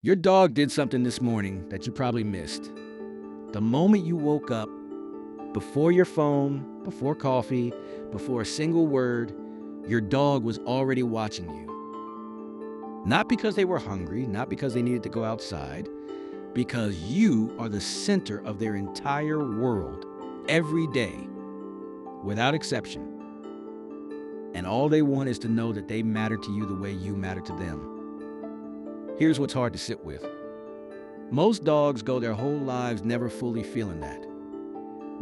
Your dog did something this morning that you probably missed. The moment you woke up, before your phone, before coffee, before a single word, your dog was already watching you. Not because they were hungry, not because they needed to go outside, because you are the center of their entire world every day, without exception. And all they want is to know that they matter to you the way you matter to them. Here's what's hard to sit with. Most dogs go their whole lives never fully feeling that.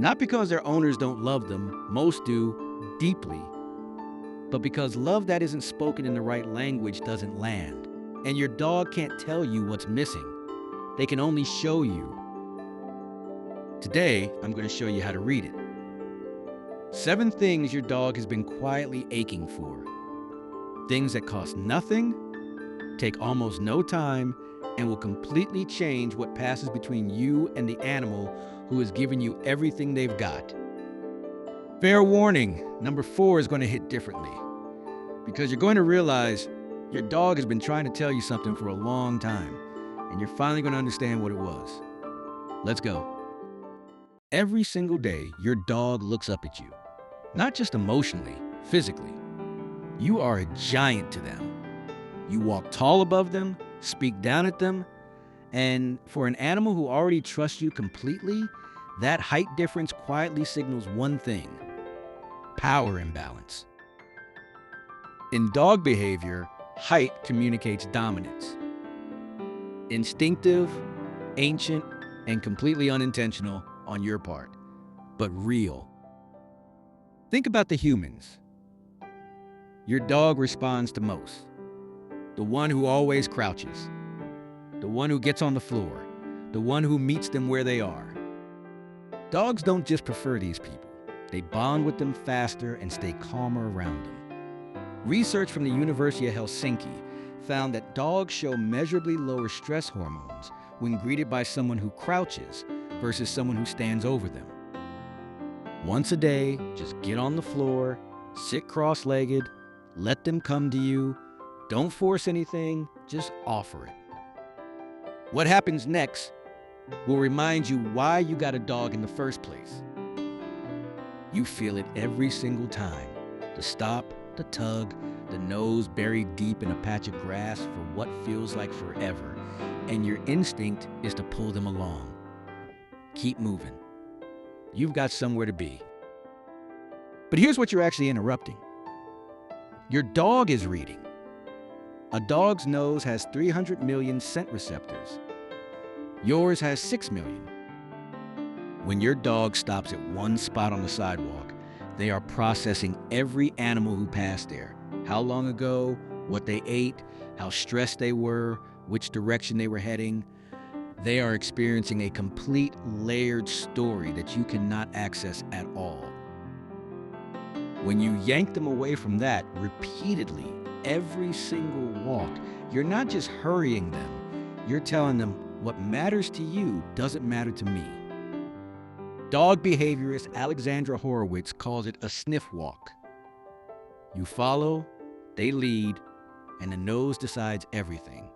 Not because their owners don't love them, most do deeply, but because love that isn't spoken in the right language doesn't land. And your dog can't tell you what's missing. They can only show you. Today, I'm going to show you how to read it. 7 things your dog has been quietly aching for. Things that cost nothing, take almost no time, and will completely change what passes between you and the animal who has given you everything they've got. Fair warning, number 4 is going to hit differently, because you're going to realize your dog has been trying to tell you something for a long time, and you're finally going to understand what it was. Let's go. Every single day, your dog looks up at you. Not just emotionally, physically. You are a giant to them. You walk tall above them, speak down at them, and for an animal who already trusts you completely, that height difference quietly signals one thing: power imbalance. In dog behavior, height communicates dominance. Instinctive, ancient, and completely unintentional on your part, but real. Think about the humans. Your dog responds to most. The one who always crouches. The one who gets on the floor. The one who meets them where they are. Dogs don't just prefer these people. They bond with them faster and stay calmer around them. Research from the University of Helsinki found that dogs show measurably lower stress hormones when greeted by someone who crouches versus someone who stands over them. Once a day, just get on the floor, sit cross-legged, let them come to you. Don't force anything, just offer it. What happens next will remind you why you got a dog in the first place. You feel it every single time. The stop, the tug, the nose buried deep in a patch of grass for what feels like forever, and your instinct is to pull them along. Keep moving. You've got somewhere to be. But here's what you're actually interrupting. Your dog is reading. A dog's nose has 300 million scent receptors. Yours has 6 million. When your dog stops at one spot on the sidewalk, they are processing every animal who passed there. How long ago, what they ate, how stressed they were, which direction they were heading. They are experiencing a complete layered story that you cannot access at all. When you yank them away from that repeatedly, every single walk, you're not just hurrying them, you're telling them what matters to you doesn't matter to me. Dog behaviorist Alexandra Horowitz calls it a sniff walk. You follow, they lead, and the nose decides everything.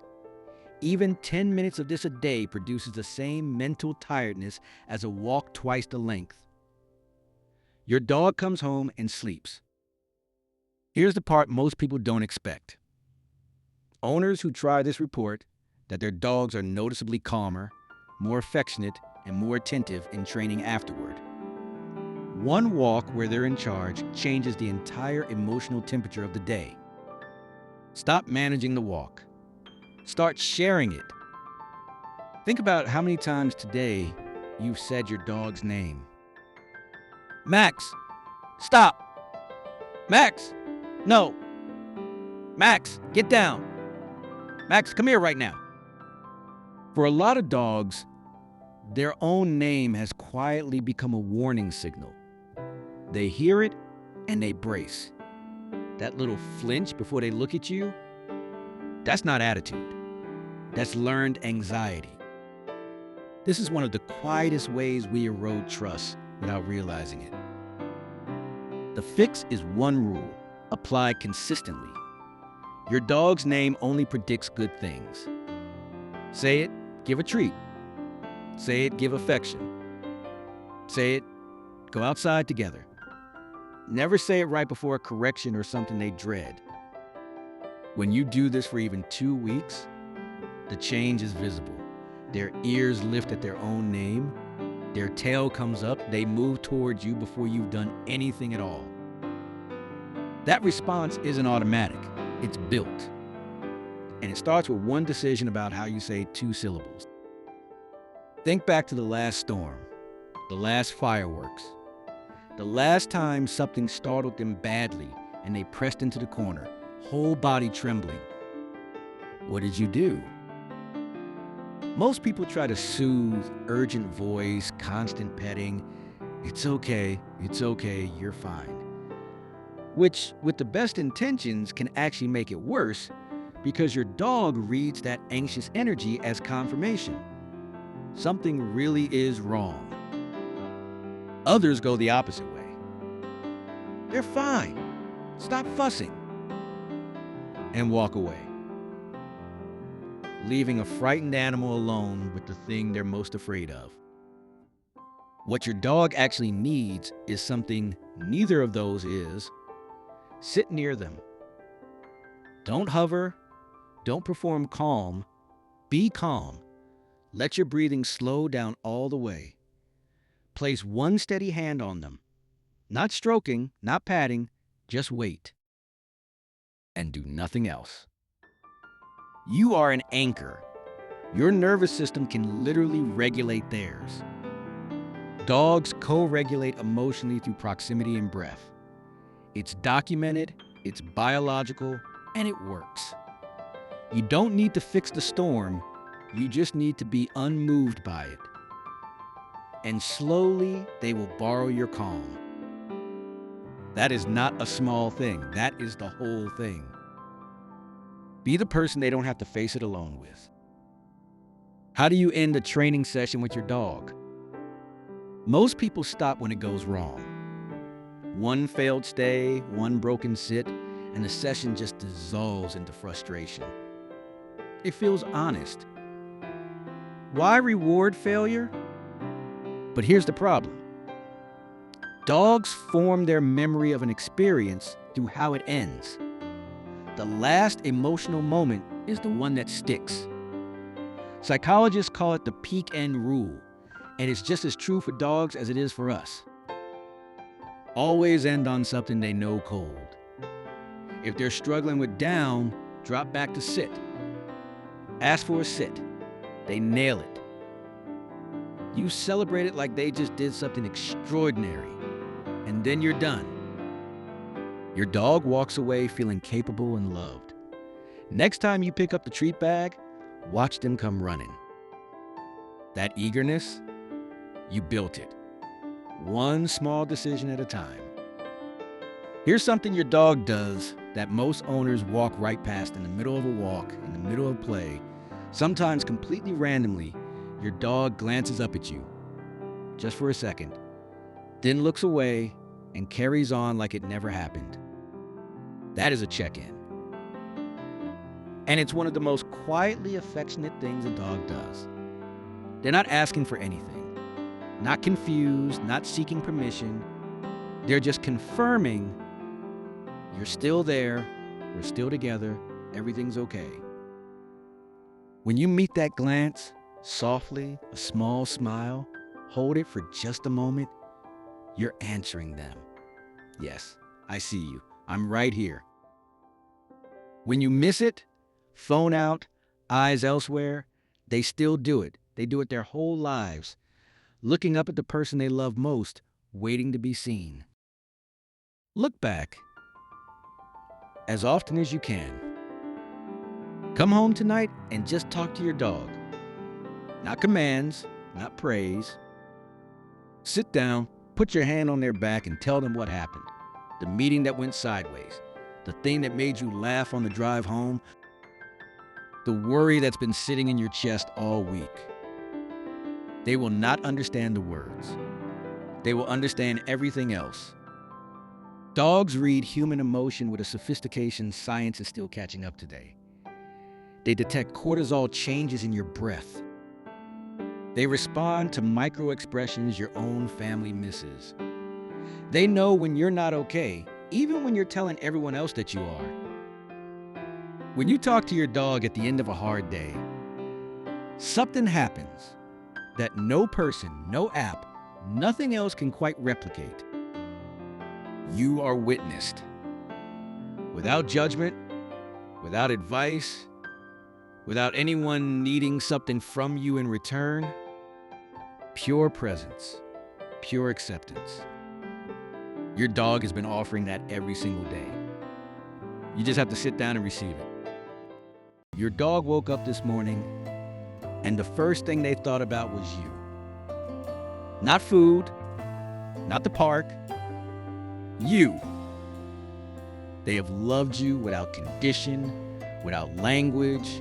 Even 10 minutes of this a day produces the same mental tiredness as a walk twice the length. Your dog comes home and sleeps. Here's the part most people don't expect. Owners who try this report that their dogs are noticeably calmer, more affectionate, and more attentive in training afterward. One walk where they're in charge changes the entire emotional temperature of the day. Stop managing the walk. Start sharing it. Think about how many times today you've said your dog's name. Max, stop. Max, no. Max, get down. Max, come here right now. For a lot of dogs, their own name has quietly become a warning signal. They hear it and they brace. That little flinch before they look at you, that's not attitude. That's learned anxiety. This is one of the quietest ways we erode trust without realizing it. The fix is one rule: apply consistently. Your dog's name only predicts good things. Say it, give a treat. Say it, give affection. Say it, go outside together. Never say it right before a correction or something they dread. When you do this for even 2 weeks, the change is visible. Their ears lift at their own name. Their tail comes up. They move towards you before you've done anything at all. That response isn't automatic. It's built. And it starts with one decision about how you say 2 syllables. Think back to the last storm, the last fireworks, the last time something startled them badly and they pressed into the corner, whole body trembling. What did you do? Most people try to soothe, urgent voice, constant petting. It's okay, you're fine. Which, with the best intentions, can actually make it worse because your dog reads that anxious energy as confirmation. Something really is wrong. Others go the opposite way. They're fine. Stop fussing. And walk away, leaving a frightened animal alone with the thing they're most afraid of. What your dog actually needs is something neither of those is. Sit near them. Don't hover. Don't perform calm. Be calm. Let your breathing slow down all the way. Place one steady hand on them. Not stroking, not patting, just wait. And do nothing else. You are an anchor. Your nervous system can literally regulate theirs. Dogs co-regulate emotionally through proximity and breath. It's documented, it's biological, and it works. You don't need to fix the storm, you just need to be unmoved by it. And slowly, they will borrow your calm. That is not a small thing, that is the whole thing. Be the person they don't have to face it alone with. How do you end a training session with your dog? Most people stop when it goes wrong. One failed stay, one broken sit, and the session just dissolves into frustration. It feels honest. Why reward failure? But here's the problem. Dogs form their memory of an experience through how it ends. The last emotional moment is the one that sticks. Psychologists call it the peak end rule, and it's just as true for dogs as it is for us. Always end on something they know cold. If they're struggling with down, drop back to sit. Ask for a sit. They nail it. You celebrate it like they just did something extraordinary, and then you're done. Your dog walks away feeling capable and loved. Next time you pick up the treat bag, watch them come running. That eagerness, you built it. One small decision at a time. Here's something your dog does that most owners walk right past in the middle of a walk, in the middle of play. Sometimes completely randomly, your dog glances up at you, just for a second, then looks away and carries on like it never happened. That is a check-in. And it's one of the most quietly affectionate things a dog does. They're not asking for anything, not confused, not seeking permission. They're just confirming you're still there, we're still together, everything's okay. When you meet that glance, softly, a small smile, hold it for just a moment, you're answering them. Yes, I see you. I'm right here. When you miss it, phone out, eyes elsewhere, they still do it. They do it their whole lives, looking up at the person they love most, waiting to be seen. Look back as often as you can. Come home tonight and just talk to your dog. Not commands, not praise. Sit down, put your hand on their back and tell them what happened. The meeting that went sideways, the thing that made you laugh on the drive home, the worry that's been sitting in your chest all week. They will not understand the words. They will understand everything else. Dogs read human emotion with a sophistication science is still catching up today. They detect cortisol changes in your breath. They respond to micro expressions your own family misses. They know when you're not okay, even when you're telling everyone else that you are. When you talk to your dog at the end of a hard day, something happens that no person, no app, nothing else can quite replicate. You are witnessed. Without judgment, without advice, without anyone needing something from you in return, pure presence, pure acceptance. Your dog has been offering that every single day. You just have to sit down and receive it. Your dog woke up this morning, and the first thing they thought about was you. Not food, not the park, you. They have loved you without condition, without language,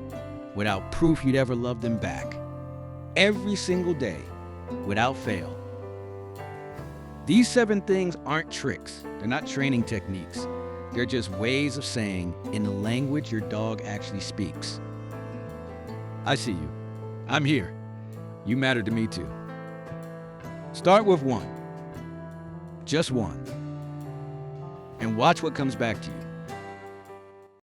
without proof you'd ever love them back. Every single day, without fail. These 7 things aren't tricks. They're not training techniques. They're just ways of saying, in the language your dog actually speaks, I see you. I'm here. You matter to me too. Start with 1. Just 1. And watch what comes back to you.